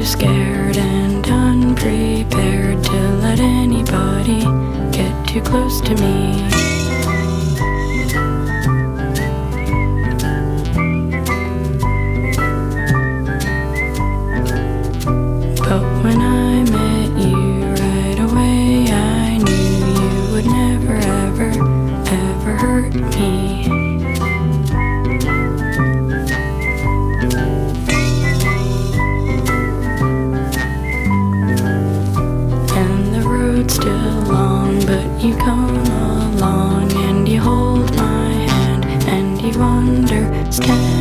too scared and unprepared to let anybody get too close to me. But when I met you right away, I knew you would never ever, ever hurt me. And the road's still long, but you come along and you hold my hand and you understand.